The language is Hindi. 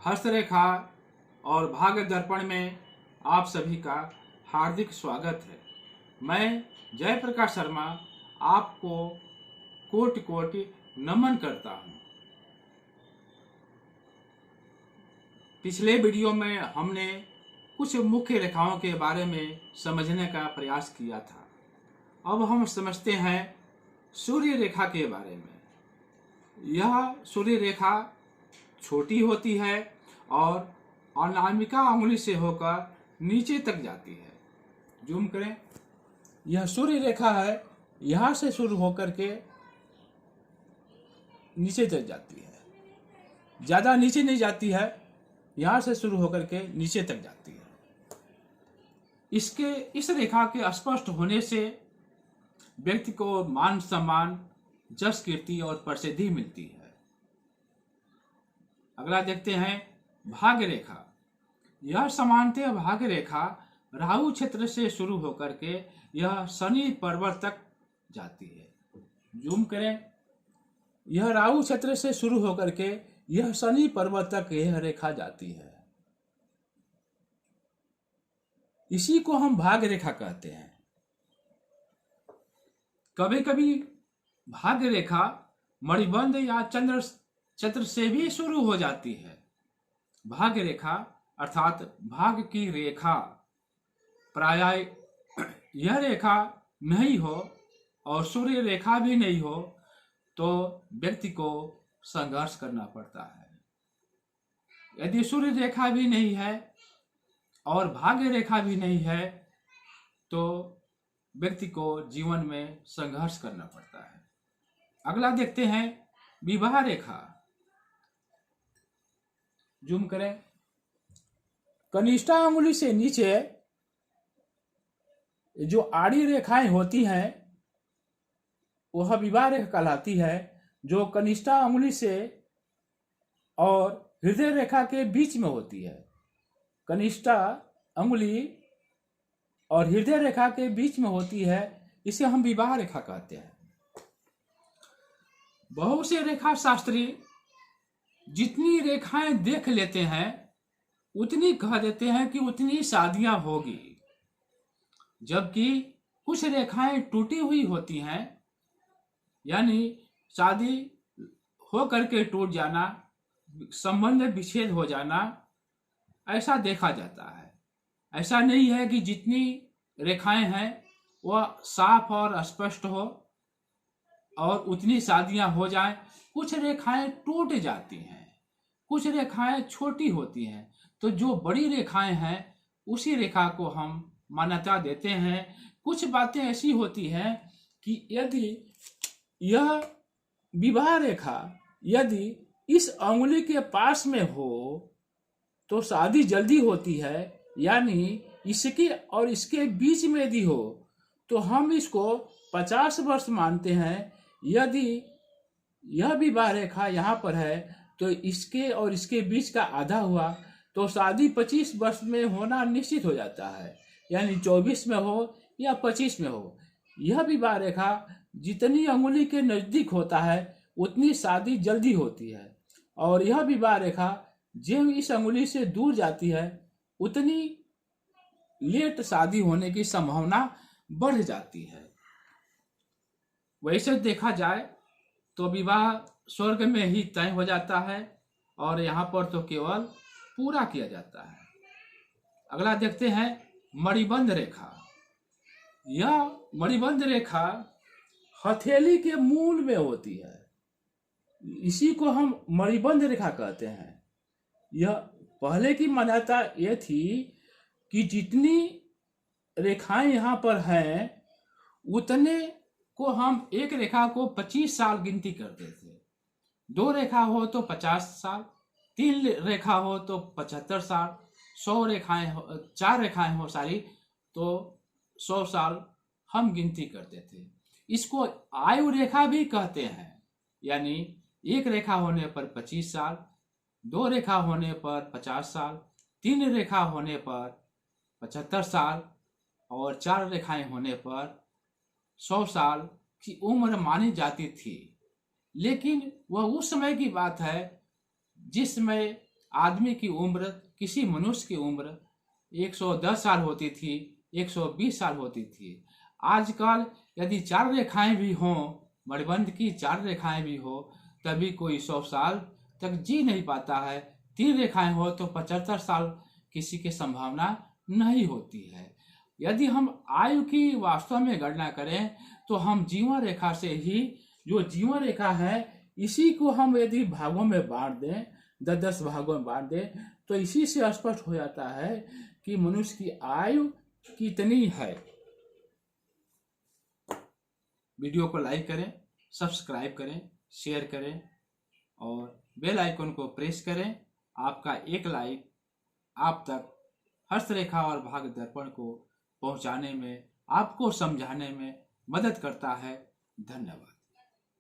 हस्तरेखा और भाग्य दर्पण में आप सभी का हार्दिक स्वागत है। मैं जयप्रकाश शर्मा आपको कोटि कोटि नमन करता हूँ। पिछले वीडियो में हमने कुछ मुख्य रेखाओं के बारे में समझने का प्रयास किया था। अब हम समझते हैं सूर्य रेखा के बारे में। यह सूर्य रेखा छोटी होती है और अनामिका अंगुली से होकर नीचे तक जाती है। जूम करें, यह सूर्य रेखा है, यहाँ से शुरू होकर के नीचे तक जाती है। ज़्यादा नीचे नहीं जाती है, यहाँ से शुरू होकर के नीचे तक जाती है। इस रेखा के स्पष्ट होने से व्यक्ति को मान सम्मान, जस, कीर्ति और प्रसिद्धि मिलती है। अगला देखते हैं भाग्य रेखा। यह सामान्यतः भाग्य रेखा राहु क्षेत्र से शुरू होकर के यह शनि पर्वत तक जाती है। जूम करें, यह राहु क्षेत्र से शुरू होकर के यह शनि पर्वत तक यह रेखा जाती है। इसी को हम भाग्य रेखा कहते हैं। कभी कभी भाग्य रेखा मणिबंध या चंद्र से भी शुरू हो जाती है। भाग्य रेखा अर्थात भाग्य की रेखा, प्रायः यह रेखा नहीं हो और सूर्य रेखा भी नहीं हो तो व्यक्ति को संघर्ष करना पड़ता है। यदि सूर्य रेखा भी नहीं है और भाग्य रेखा भी नहीं है तो व्यक्ति को जीवन में संघर्ष करना पड़ता है। अगला देखते हैं विवाह रेखा। जूम करें, कनिष्ठा अंगुली से नीचे जो आड़ी रेखाएं होती हैं वह विवाह रेखा कहलाती है। जो कनिष्ठा अंगुली से और हृदय रेखा के बीच में होती है। कनिष्ठा अंगुली और हृदय रेखा के बीच में होती है, इसे हम विवाह रेखा कहते हैं। बहुत से रेखा शास्त्री जितनी रेखाएं देख लेते हैं उतनी कह देते हैं कि उतनी शादियां होगी, जबकि कुछ रेखाएं टूटी हुई होती हैं, यानी शादी हो करके टूट जाना, संबंध विच्छेद हो जाना, ऐसा देखा जाता है। ऐसा नहीं है कि जितनी रेखाएं हैं वह साफ और स्पष्ट हो और उतनी शादियां हो जाएं। कुछ रेखाएं टूट जाती हैं, कुछ रेखाएं छोटी होती हैं, तो जो बड़ी रेखाएं हैं उसी रेखा को हम मान्यता देते हैं। कुछ बातें ऐसी होती हैं कि यदि यह विवाह रेखा यदि इस अंगुली के पास में हो तो शादी जल्दी होती है, यानी इसके और इसके बीच में यदि हो तो हम इसको 50 वर्ष मानते हैं। यदि यह विवाह रेखा यहाँ पर है तो इसके और इसके बीच का आधा हुआ तो शादी 25 वर्ष में होना निश्चित हो जाता है, यानी 24 में हो या 25 में हो। यह विवाह रेखा जितनी अंगुली के नजदीक होता है उतनी शादी जल्दी होती है, और यह विवाह रेखा जो इस अंगुली से दूर जाती है उतनी लेट शादी होने की संभावना बढ़ जाती है। वैसे देखा जाए तो विवाह स्वर्ग में ही तय हो जाता है और यहाँ पर तो केवल पूरा किया जाता है। अगला देखते हैं मणिबंध रेखा। यह मणिबंध रेखा हथेली के मूल में होती है, इसी को हम मणिबंध रेखा कहते हैं। यह पहले की मान्यता यह थी कि जितनी रेखाएं यहाँ पर हैं उतने को हम एक रेखा को 25 साल गिनती करते थे। 2 रेखा हो तो 50 साल, 3 रेखा हो तो 75 साल, 100 रेखाएं हो, 4 रेखाएं हो सारी तो 100 साल हम गिनती करते थे। इसको आयु रेखा भी कहते हैं, यानी एक रेखा होने पर 25 साल, 2 रेखा होने पर 50 साल, 3 रेखा होने पर 75 साल और 4 रेखाएं होने पर 100 साल की उम्र मानी जाती थी। लेकिन वह उस समय की बात है जिसमें आदमी की उम्र, किसी मनुष्य की उम्र 110 साल होती थी, 120 साल होती थी। आजकल यदि 4 रेखाएं भी हों, मणिबंध की 4 रेखाएं भी हो, तभी कोई 100 साल तक जी नहीं पाता है। 3 रेखाएं हो तो 75 साल किसी की संभावना नहीं होती है। यदि हम आयु की वास्तव में गणना करें तो हम जीवन रेखा से ही, जो जीवन रेखा है इसी को हम यदि भागों में बांट दें, 10-10 भागों में बांट दें, तो इसी से स्पष्ट हो जाता है कि मनुष्य की आयु कितनी है। वीडियो को लाइक करें, सब्सक्राइब करें, शेयर करें और बेल आइकन को प्रेस करें। आपका एक लाइक आप तक हस्तरेखा और भाग दर्पण को पहुंचाने में, आपको समझाने में मदद करता है। धन्यवाद।